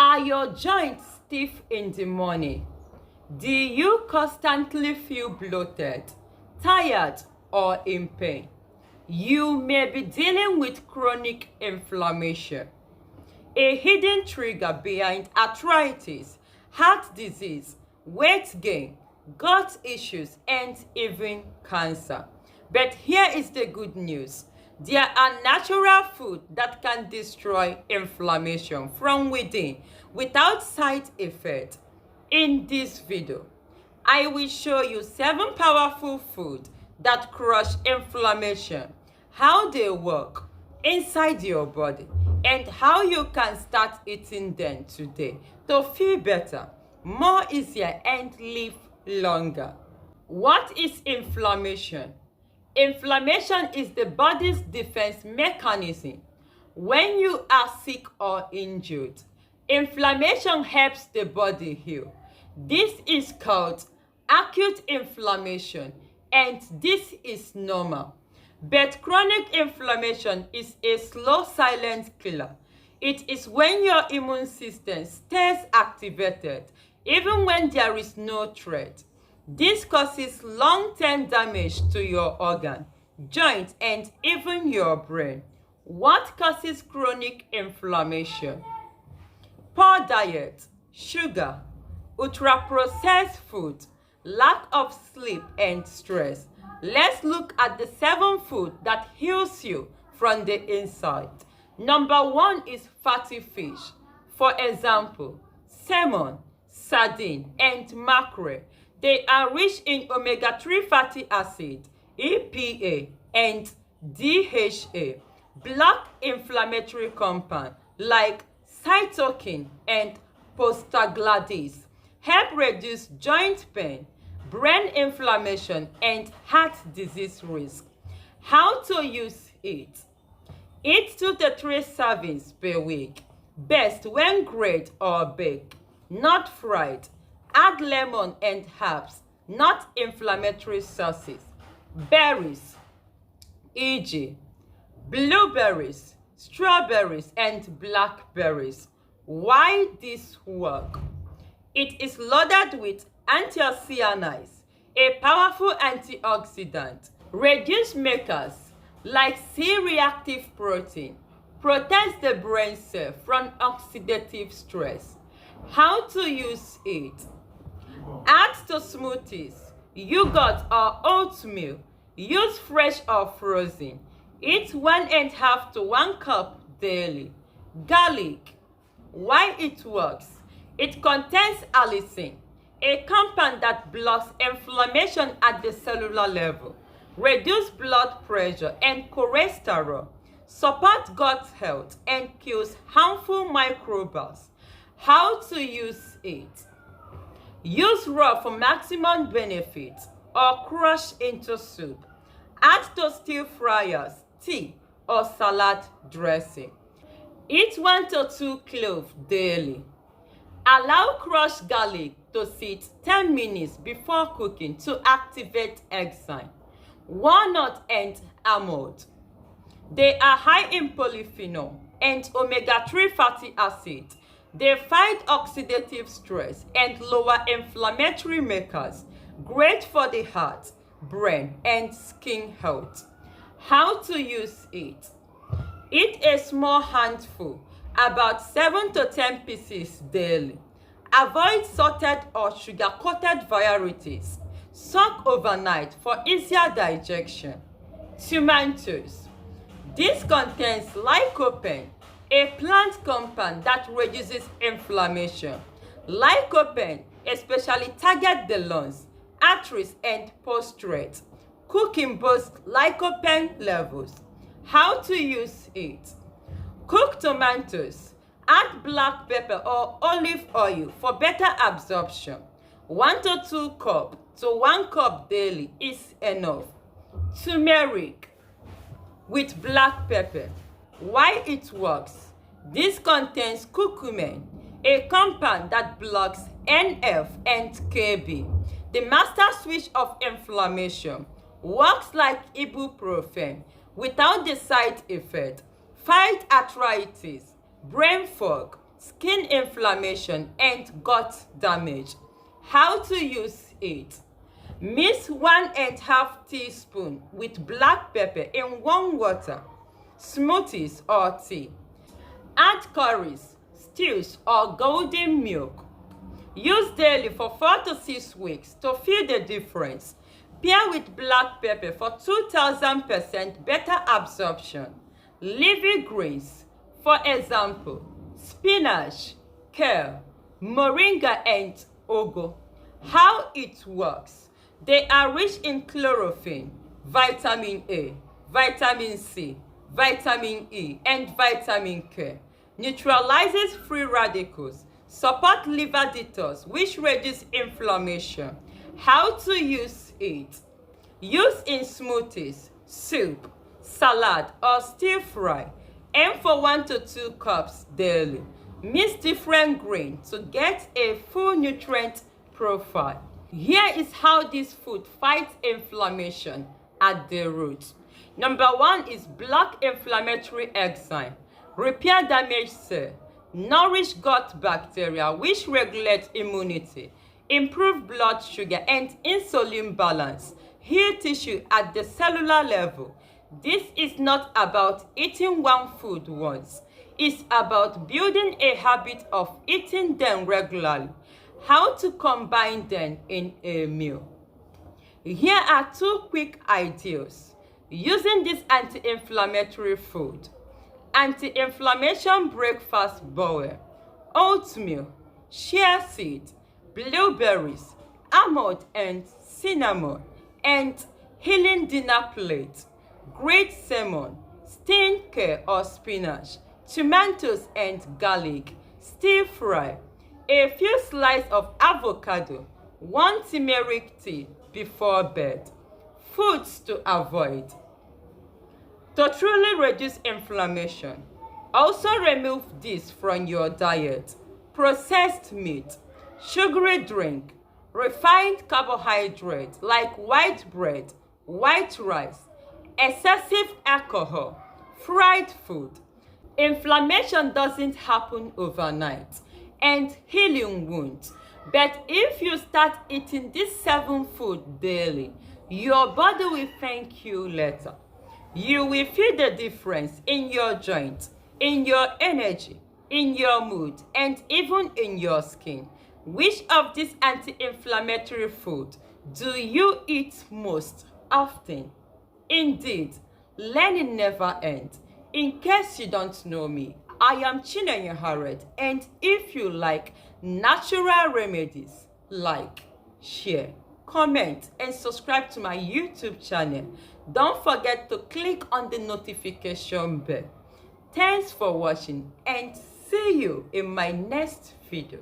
Are your joints stiff in the morning? Do you constantly feel bloated, tired, or in pain? You may be dealing with chronic inflammation, a hidden trigger behind arthritis, heart disease, weight gain, gut issues, and even cancer. But here is the good news. There are natural foods that can destroy inflammation from within without side effects. In this video, I will show you 7 powerful foods that crush inflammation, how they work inside your body, and how you can start eating them today to feel better, more easier, and live longer. What is inflammation? Inflammation is the body's defense mechanism. When you are sick or injured, inflammation helps the body heal. This is called acute inflammation, and this is normal. But chronic inflammation is a slow, silent killer. It is when your immune system stays activated, even when there is no threat. This causes long-term damage to your organ, joints, and even your brain. What causes chronic inflammation? Poor diet, sugar, ultra-processed food, lack of sleep, and stress. Let's look at the 7 foods that heals you from the inside. Number 1 is fatty fish. For example, salmon, sardine, and mackerel. They are rich in omega-3 fatty acid, EPA, and DHA. Block inflammatory compounds like cytokine and prostaglandins. Help reduce joint pain, brain inflammation, and heart disease risk. How to use it? Eat 2 to 3 servings per week. Best when grilled or baked, not fried. Add lemon and herbs, not inflammatory sauces. Berries, e.g., blueberries, strawberries, and blackberries. Why this work? It is loaded with anthocyanins, a powerful antioxidant. Reduce makers like C-reactive protein protects the brain cell from oxidative stress. How to use it? Add to smoothies, yogurt, or oatmeal. Use fresh or frozen. Eat 1.5 to 1 cup daily. Garlic. Why it works? It contains allicin, a compound that blocks inflammation at the cellular level, reduces blood pressure and cholesterol, supports gut health, and kills harmful microbes. How to use it? Use raw for maximum benefit or crush into soup. Add to stir fryers, tea, or salad dressing. Eat 1 to 2 cloves daily. Allow crushed garlic to sit 10 minutes before cooking to activate enzyme. Walnut and almond. They are high in polyphenol and omega-3 fatty acids. They fight oxidative stress and lower inflammatory markers. Great for the heart, brain, and skin health. How to use it? Eat a small handful, about 7 to 10 pieces daily. Avoid salted or sugar-coated varieties. Soak overnight for easier digestion. Tomatoes. This contains lycopene, a plant compound that reduces inflammation. Lycopene especially targets the lungs, arteries, and prostate. Cooking boosts lycopene levels. How to use it? Cook tomatoes. Add black pepper or olive oil for better absorption. 1 to 2 cups to 1 cup daily is enough. Turmeric with black pepper. Why it works? This contains curcumin, a compound that blocks NF and KB, the master switch of inflammation. Works like ibuprofen without the side effect. Fight arthritis, brain fog, skin inflammation, and gut damage. How to use it. Mix 1.5 teaspoon with black pepper in warm water, smoothies or tea. Add curries, stews or golden milk. Use daily for 4 to 6 weeks to feel the difference. Pair with black pepper for 2000% better absorption. Leafy greens, for example, spinach, kale, moringa and ugu. How it works. They are rich in chlorophyll, vitamin A, vitamin C, vitamin E, and vitamin K. Neutralizes free radicals. Support liver detox, which reduces inflammation. How to use it. Use in smoothies, soup, salad, or stir fry. Aim for 1 to 2 cups daily. Mix different grains to get a full nutrient profile. Here is how this food fights inflammation at the root. Number 1 is block inflammatory enzyme, repair damaged cell, nourish gut bacteria which regulate immunity, improve blood sugar and insulin balance, heal tissue at the cellular level. This is not about eating one food once. It's about building a habit of eating them regularly. How to combine them in a meal. Here are 2 quick ideas. Using this anti-inflammatory food. Anti-inflammation breakfast bowl. Oatmeal, chia seed, blueberries, almond and cinnamon, and healing dinner plate. Grate salmon, steamed kale or spinach, tomatoes and garlic, stir fry. A few slices of avocado, 1 turmeric tea before bed. Foods to avoid. To truly reduce inflammation, also remove this from your diet. Processed meat, sugary drink, refined carbohydrates like white bread, white rice, excessive alcohol, fried food. Inflammation doesn't happen overnight, and healing won't. But if you start eating these 7 foods daily, your body will thank you later. You will feel the difference in your joints, in your energy, in your mood, and even in your skin. Which of these anti-inflammatory foods do you eat most often? Indeed, learning never ends. In case you don't know me, I am Chinenye Harriet, and if you like natural remedies, like, share, comment, and subscribe to my YouTube channel. Don't forget to click on the notification bell. Thanks for watching, and see you in my next video.